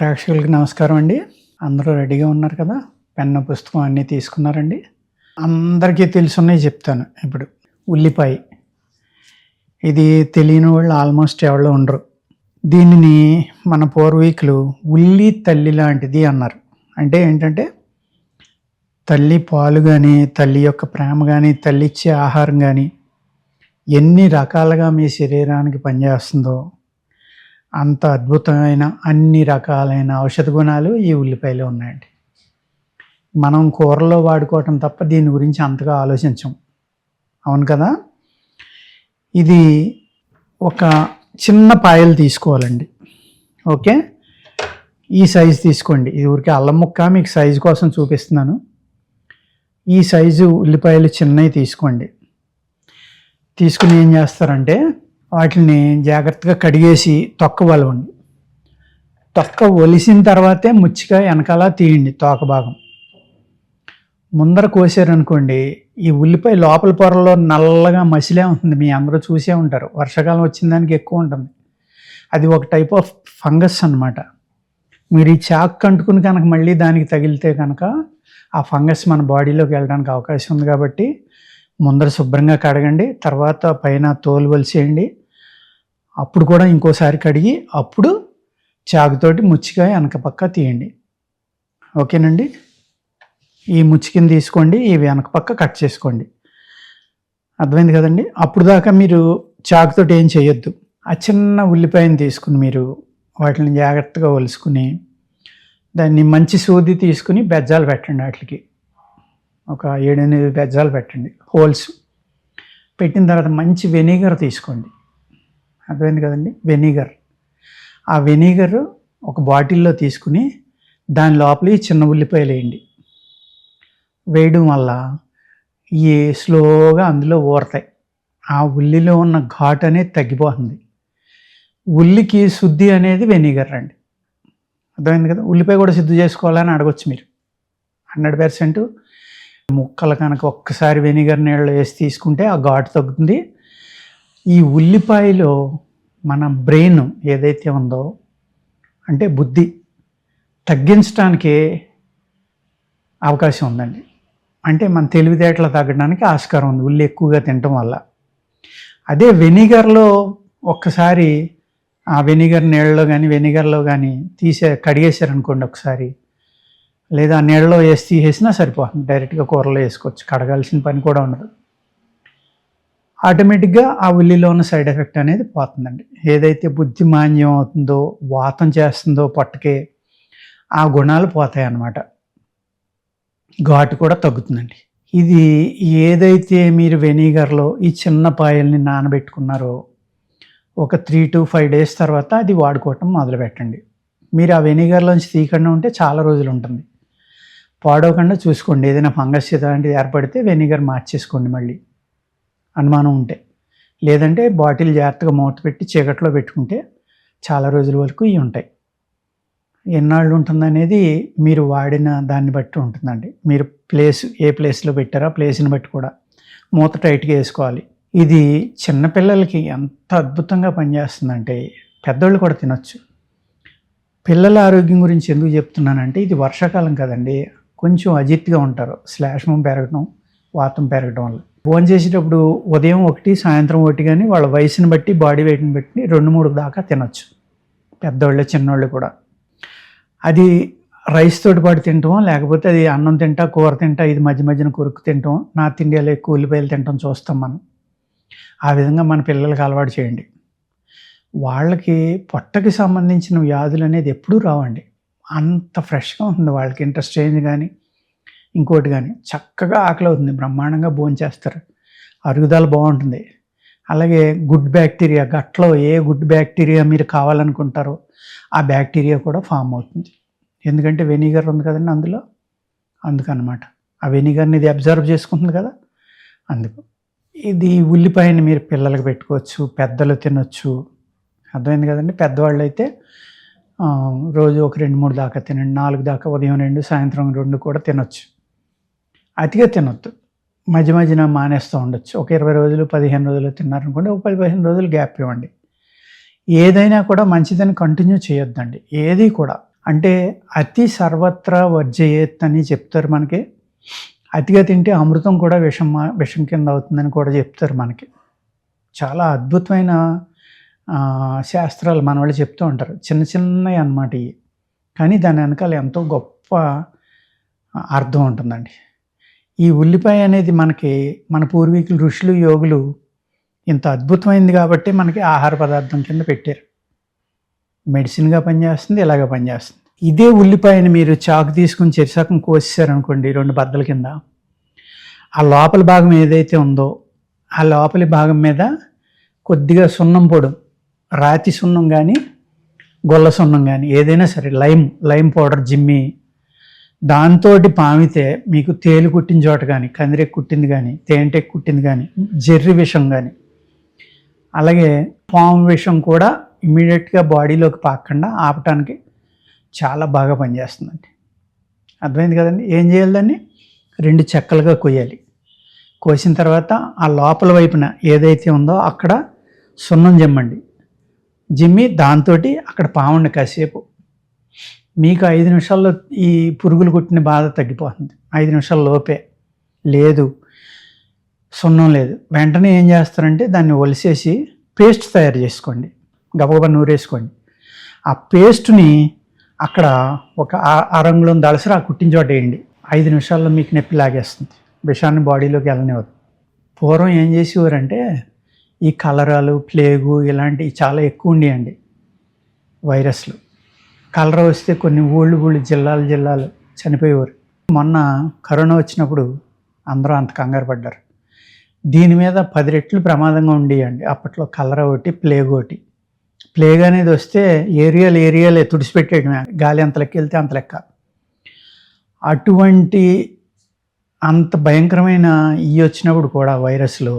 ప్రేక్షకులకి నమస్కారం అండి. అందరూ రెడీగా ఉన్నారు కదా? పెన్ను, పుస్తకం అన్నీ తీసుకున్నారండి? అందరికీ తెలుసున్నయి చెప్తాను ఇప్పుడు. ఉల్లిపాయ. ఇది తెలియని వాళ్ళు ఆల్మోస్ట్ ఎవరు ఉండరు. దీనిని మన పూర్వీకులు ఉల్లి తల్లి లాంటిది అన్నారు. అంటే ఏంటంటే తల్లి పాలు కానీ, తల్లి యొక్క ప్రేమ కానీ, తల్లి ఇచ్చే ఆహారం కానీ ఎన్ని రకాలుగా మీ శరీరానికి పనిచేస్తుందో అంత అద్భుతమైన అన్ని రకాలైన ఔషధ గుణాలు ఈ ఉల్లిపాయలో ఉన్నాయండి. మనం కూరలో వాడుకోవటం తప్ప దీని గురించి అంతగా ఆలోచించం. అవును కదా? ఇది ఒక చిన్న పాయలు తీసుకోవాలండి. ఓకే, ఈ సైజు తీసుకోండి. ఇది ఊరికే అల్లం ముక్క మీకు సైజు కోసం చూపిస్తున్నాను. ఈ సైజు ఉల్లిపాయలు చిన్నవి తీసుకోండి. తీసుకుని ఏం చేస్తారంటే వాటిని జాగ్రత్తగా కడిగేసి తొక్క వలవండి. తొక్క ఒలిసిన తర్వాతే ముచ్చిగా వెనకాల తీయండి. తోక భాగం ముందర కోసారనుకోండి, ఈ ఉల్లిపాయ లోపల పొరలో నల్లగా మసిలే ఉంటుంది. మీ అందరూ చూసే ఉంటారు. వర్షాకాలం వచ్చిన దానికి ఎక్కువ ఉంటుంది. అది ఒక టైప్ ఆఫ్ ఫంగస్ అన్నమాట. మీరు ఈ చాక్ అంటుకుని కనుక మళ్ళీ దానికి తగిలితే కనుక ఆ ఫంగస్ మన బాడీలోకి వెళ్ళడానికి అవకాశం ఉంది. కాబట్టి ముందర శుభ్రంగా కడగండి. తర్వాత పైన తోలు వలిసేయండి. అప్పుడు కూడా ఇంకోసారి కడిగి అప్పుడు చాకుతోటి ముచ్చిగా వెనక పక్క తీయండి. ఓకేనండి? ఈ ముచ్చికిని తీసుకోండి, ఈ వెనక పక్క కట్ చేసుకోండి. అర్థమైంది కదండి? అప్పుడు దాకా మీరు చాకుతోటి ఏం చేయొద్దు. ఆ చిన్న ఉల్లిపాయను తీసుకుని మీరు వాటిని జాగ్రత్తగా ఒలుసుకుని దాన్ని మంచి సూది తీసుకుని బెజ్జాలు పెట్టండి. వాటికి ఒక 7-8 బెజ్జాలు పెట్టండి, హోల్స్ పెట్టిన తర్వాత మంచి వెనిగర్ తీసుకోండి. అర్థమైంది కదండి? వెనిగర్. ఆ వెనిగర్ ఒక బాటిల్లో తీసుకుని దాని లోపల చిన్న ఉల్లిపాయలు వేయండి. వేయడం వల్ల ఈ స్లోగా అందులో ఊరతాయి. ఆ ఉల్లిలో ఉన్న ఘాటు అనేది తగ్గిపోతుంది. ఉల్లికి శుద్ధి అనేది వెనిగర్ అండి. అర్థమైంది కదా? ఉల్లిపాయ కూడా శుద్ధి చేసుకోవాలని అడగొచ్చు మీరు. 100% ముక్కలు కనుక ఒక్కసారి వెనిగర్ నీళ్ళు వేసి తీసుకుంటే ఆ ఘాటు తగ్గుతుంది. ఈ ఉల్లిపాయలో మన బ్రెయిన్ ఏదైతే ఉందో అంటే బుద్ధి తగ్గించడానికి అవకాశం ఉందండి. అంటే మన తెలివితేటలు తగ్గడానికి ఆస్కారం ఉంది ఉల్లి ఎక్కువగా తినటం వల్ల. అదే వెనిగర్లో ఒక్కసారి ఆ వెనిగర్ నీళ్ళలో కానీ వెనిగర్లో కానీ కడిగేశారనుకోండి ఒకసారి, లేదా నీళ్ళలో వేసి తీసేసినా సరిపోతుంది. డైరెక్ట్గా కూరలో వేసుకోవచ్చు. కడగాల్సిన పని కూడా ఉండదు. ఆటోమేటిక్గా ఆ ఉల్లిలో ఉన్న సైడ్ ఎఫెక్ట్ అనేది పోతుందండి. ఏదైతే బుద్ధి మాంద్యం అవుతుందో, వాతం చేస్తుందో పొట్టకే, ఆ గుణాలు పోతాయి అన్నమాట. ఘాటు కూడా తగ్గుతుందండి. ఇది ఏదైతే మీరు వెనిగర్లో ఈ చిన్న పాయల్ని నానబెట్టుకున్నారో ఒక 3 to 5 days తర్వాత అది వాడుకోవటం మొదలుపెట్టండి. మీరు ఆ వెనిగర్లోంచి తీయకుండా ఉంటే చాలా రోజులు ఉంటుంది. పాడవకుండా చూసుకోండి. ఏదైనా ఫంగస్ లాంటిది ఏర్పడితే వెనిగర్ మార్చేసుకోండి మళ్ళీ అనుమానం ఉంటే. లేదంటే బాటిల్ జాగ్రత్తగా మూత పెట్టి చీకట్లో పెట్టుకుంటే చాలా రోజుల వరకు ఇవి ఉంటాయి. ఎన్నాళ్ళు ఉంటుందనేది మీరు వాడిన దాన్ని బట్టి ఉంటుందండి. మీరు ఏ ప్లేస్లో పెట్టారో ఆ ప్లేస్ని బట్టి కూడా మూత టైట్గా వేసుకోవాలి. ఇది చిన్నపిల్లలకి ఎంత అద్భుతంగా పనిచేస్తుందంటే పెద్దోళ్ళు కూడా తినొచ్చు. పిల్లల ఆరోగ్యం గురించి ఎందుకు చెప్తున్నానంటే ఇది వర్షాకాలం కదండి, కొంచెం అజిత్గా ఉంటారు. శ్లేష్మం పెరగడం, వాతం పెరగడం వల్ల భోజనం చేసేటప్పుడు ఉదయం 1, సాయంత్రం 1 కానీ వాళ్ళ వయసుని బట్టి బాడీ వెయిట్ని బట్టి 2-3 దాకా తినొచ్చు. పెద్దవాళ్ళు చిన్నవాళ్ళు కూడా. అది రైస్ తోటి పాటు తింటాం, లేకపోతే అది అన్నం తింటా, కూర తింటా, ఇది మధ్య మధ్యన కొరుకు తింటాం. నార్త్ ఇండియాలో ఎక్కువ ఉల్లిపాయలు తింటాం చూస్తాం మనం. ఆ విధంగా మన పిల్లలకి అలవాటు చేయండి. వాళ్ళకి పొట్టకి సంబంధించిన వ్యాధులు అనేది ఎప్పుడూ రావండి. అంత ఫ్రెష్గా ఉంటుంది వాళ్ళకి. ఇంటెస్టైన్ కానీ ఇంకోటి కానీ చక్కగా ఆకలి అవుతుంది, బ్రహ్మాండంగా భోంచేస్తారు, అరుగుదల బాగుంటుంది. అలాగే గుడ్ బ్యాక్టీరియా, గట్లో ఏ గుడ్ బ్యాక్టీరియా మీరు కావాలనుకుంటారో ఆ బ్యాక్టీరియా కూడా ఫామ్ అవుతుంది. ఎందుకంటే వెనిగర్ ఉంది కదండి అందులో, అందుకనమాట. ఆ వెనిగర్ని ఇది అబ్జర్వ్ చేసుకుంటుంది కదా, అందుకు. ఇది ఉల్లిపాయని మీరు పిల్లలకు పెట్టుకోవచ్చు, పెద్దలు తినొచ్చు. అర్థమైంది కదండి? పెద్దవాళ్ళు అయితే రోజు ఒక 2-3 దాకా తినండి, 4 దాకా, ఉదయం 2, సాయంత్రం 2 కూడా తినొచ్చు. అతిగా తినొద్దు, మధ్య మధ్యన మానేస్తూ ఉండొచ్చు. ఒక 20 రోజులు 15 రోజులు తిన్నారనుకోండి, ఒక 10-15 రోజులు గ్యాప్ ఇవ్వండి. ఏదైనా కూడా మంచిదని కంటిన్యూ చేయొద్దండి. ఏది కూడా అంటే అతి సర్వత్రా వర్జయేత్ అని చెప్తారు మనకి. అతిగా తింటే అమృతం కూడా విషం కింద అవుతుందని కూడా చెప్తారు మనకి. చాలా అద్భుతమైన శాస్త్రాలు మన వాళ్ళు చెప్తూ ఉంటారు. చిన్న చిన్నవి అన్నమాట ఇవి, కానీ దాని వెనకాల ఎంతో గొప్ప అర్థం ఉంటుందండి. ఈ ఉల్లిపాయ అనేది మనకి మన పూర్వీకులు ఋషులు యోగులు ఇంత అద్భుతమైంది కాబట్టి మనకి ఆహార పదార్థం కింద పెట్టారు. మెడిసిన్గా పనిచేస్తుంది, ఇలాగ పనిచేస్తుంది. ఇదే ఉల్లిపాయని మీరు చాకు తీసుకుని చెరిసకం కోసేసారనుకోండి 2 బద్దల కింద, ఆ లోపల భాగం ఏదైతే ఉందో ఆ లోపలి భాగం మీద కొద్దిగా సున్నం పొడి, రాతి సున్నం కానీ గొల్ల సున్నం కానీ ఏదైనా సరే, లైమ్ పౌడర్ జిమ్మి, దాంతో పామితే మీకు తేలు కుట్టిన చోట కానీ, కందిరెక్కు కుట్టింది కానీ, తేనెటెక్కు కుట్టింది కానీ, జెర్రి విషం కానీ, అలాగే పాము విషం కూడా ఇమ్మీడియట్గా బాడీలోకి పాకకుండా ఆపటానికి చాలా బాగా పనిచేస్తుందండి. అర్థమైంది కదండి. ఏం చేయాలి, దాన్ని 2 చెక్కలుగా కొయ్యాలి. కోసిన తర్వాత ఆ లోపల వైపున ఏదైతే ఉందో అక్కడ సున్నం జిమ్మి దాంతో అక్కడ పావండి కాసేపు. మీకు 5 నిమిషాల్లో ఈ పురుగులు కుట్టిన బాధ తగ్గిపోతుంది. 5 నిమిషాల లోపే. లేదు, సున్నం లేదు, వెంటనే ఏం చేస్తారంటే దాన్ని ఒలిసేసి పేస్ట్ తయారు చేసుకోండి, గబగబా నూరేసుకోండి. ఆ పేస్ట్ని అక్కడ ఒక అరంగుళం దళసరి ఆ కుట్టిన చోట వేయండి. 5 నిమిషాల్లో మీకు నొప్పి లాగేస్తుంది, విషాన్ని బాడీలోకి వెళ్ళనివ్వదు. పూర్వం ఏం చేసేవారంటే ఈ కలరాలు, ప్లేగు ఇలాంటివి చాలా ఎక్కువ ఉండేయండి, వైరస్లు. కలరా వస్తే కొన్ని ఊళ్ళు జిల్లాలు చనిపోయేవారు. మొన్న కరోనా వచ్చినప్పుడు అందరూ అంత కంగారు పడ్డారు. దీని మీద 10 రెట్లు ప్రమాదంగా ఉండేయండి అప్పట్లో. కలరా ఒకటి, ప్లేగ్ ఒకటి. ప్లేగ్ అనేది వస్తే ఏరియాలే తుడిచిపెట్టేయడమే, గాలి ఎంత లెక్క వెళ్తే అంత లెక్క. అటువంటి అంత భయంకరమైన వచ్చినప్పుడు కూడా వైరస్లో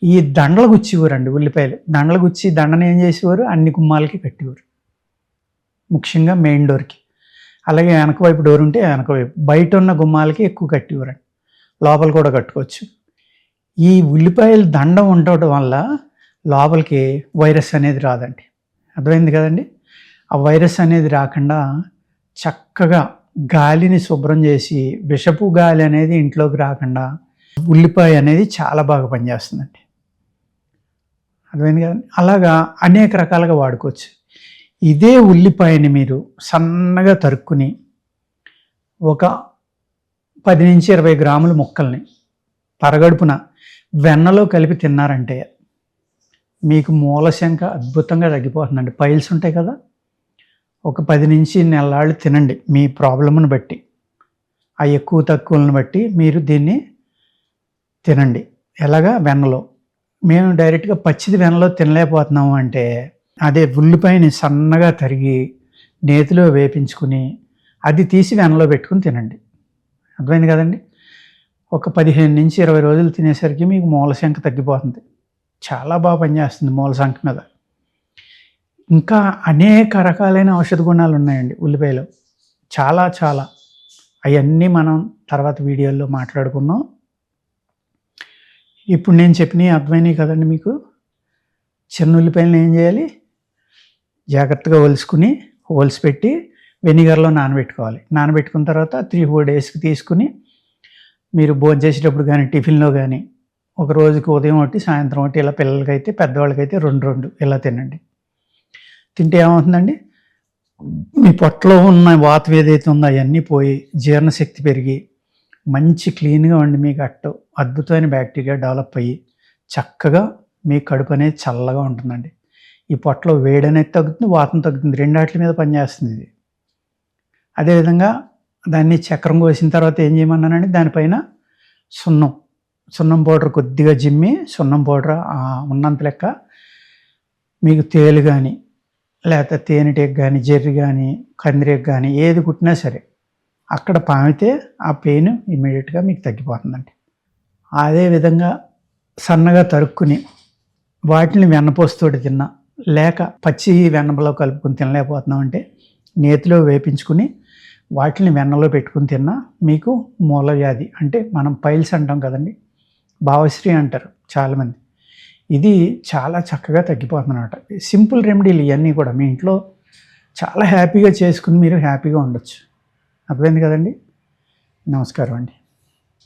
ఈ దండలు గుచ్చేవారండి, ఉల్లిపాయలు దండలు గుచ్చి దండను ఏం చేసేవారు, అన్ని గుమ్మాలకి కట్టేవారు, ముఖ్యంగా మెయిన్ డోర్కి. అలాగే వెనక వైపు డోర్ ఉంటే వెనక వైపు, బయట ఉన్న గుమ్మాలకి ఎక్కువ కట్టేవారండి, లోపల కూడా కట్టుకోవచ్చు. ఈ ఉల్లిపాయలు దండం ఉండటం వల్ల లోపలికి వైరస్ అనేది రాదండి. అర్థమైంది కదండి. ఆ వైరస్ అనేది రాకుండా చక్కగా గాలిని శుభ్రం చేసి, విషపు గాలి అనేది ఇంట్లోకి రాకుండా ఉల్లిపాయ అనేది చాలా బాగా పనిచేస్తుందండి. అర్థమైంది కదండి. అలాగా అనేక రకాలుగా వాడుకోవచ్చు. ఇదే ఉల్లిపాయని మీరు సన్నగా తరుక్కుని ఒక 10 నుంచి 20 గ్రాముల ముక్కల్ని పరగడుపున వెన్నలో కలిపి తిన్నారంటే మీకు మూలశంక అద్భుతంగా తగ్గిపోతుందండి. పైల్స్ ఉంటాయి కదా, ఒక 10 నుంచి నెలలు తినండి, మీ ప్రాబ్లమ్ని బట్టి, ఆ ఎక్కువ తక్కువలను బట్టి మీరు దీన్ని తినండి. ఎలాగా, వెన్నలో. మేము డైరెక్ట్గా పచ్చిది వెన్నలో తినలేకపోతున్నాము అంటే అదే ఉల్లిపాయని సన్నగా తరిగి నేతిలో వేపించుకుని అది తీసి వెన్నలో పెట్టుకుని తినండి. అర్థమైంది కదండి. ఒక 15 నుంచి 20 రోజులు తినేసరికి మీకు మూలశంక తగ్గిపోతుంది. చాలా బాగా పనిచేస్తుంది మూలశంక మీద. ఇంకా అనేక రకాలైన ఔషధ గుణాలు ఉన్నాయండి ఉల్లిపాయలో, చాలా. అవన్నీ మనం తర్వాత వీడియోల్లో మాట్లాడుకున్నాం. ఇప్పుడు నేను చెప్పినవి అర్థమైనవి కదండి మీకు. చిన్న ఉల్లిపాయలను ఏం చేయాలి, జాగ్రత్తగా ఒలిసి పెట్టి వెనిగర్లో నానబెట్టుకోవాలి. నానబెట్టుకున్న తర్వాత 3-4 డేస్కి తీసుకుని మీరు భోజనం చేసేటప్పుడు కానీ, టిఫిన్లో కానీ, ఒక రోజుకి ఉదయం ఒకటి, సాయంత్రం ఒకటి, ఇలా పిల్లలకైతే పెద్దవాళ్ళకైతే 2 ఇలా తినండి. తింటే ఏమవుతుందండి, మీ పొట్టలో ఉన్న వాతం ఏదైతే ఉందో అవన్నీ పోయి జీర్ణశక్తి పెరిగి మంచి క్లీన్గా ఉండి మీకు అద్భుతమైన బ్యాక్టీరియా డెవలప్ అయ్యి చక్కగా మీ కడుపు అనేది చల్లగా ఉంటుందండి. ఈ పొట్టలో వేడి అనేది తగ్గుతుంది, వాతం తగ్గుతుంది, 2 వాటి మీద పనిచేస్తుంది ఇది. అదేవిధంగా దాన్ని చక్రం కోసిన తర్వాత ఏం చేయమన్నానండి, దానిపైన సున్నం పౌడర్ కొద్దిగా జిమ్మి, సున్నం పౌడర్ ఉన్నంత లెక్క మీకు తేలు కానీ, లేకపోతే తేనెటెక్కు కానీ, జెర్రి కానీ, కందిరెక్కు కానీ ఏది కుట్టినా సరే అక్కడ పామితే ఆ పెయిన్ ఇమ్మీడియట్గా మీకు తగ్గిపోతుందండి. అదేవిధంగా సన్నగా తరుక్కుని వాటిని వెన్నపోస్తోటి తిన్నా, లేక పచ్చి వెన్నలో కలుపుకొని తినలేకపోతున్నాం అంటే నేతిలో వేపించుకుని వాటిని వెన్నలో పెట్టుకుని తిన్నా మీకు మూలవ్యాధి, అంటే మనం పైల్స్ అంటాం కదండి, భావశ్రీ అంటారు చాలామంది, ఇది చాలా చక్కగా తగ్గిపోతుంది అన్నమాట. సింపుల్ రెమెడీలు ఇవన్నీ కూడా మీ ఇంట్లో చాలా హ్యాపీగా చేసుకుని మీరు హ్యాపీగా ఉండొచ్చు. అర్థమైంది కదండి. నమస్కారం అండి.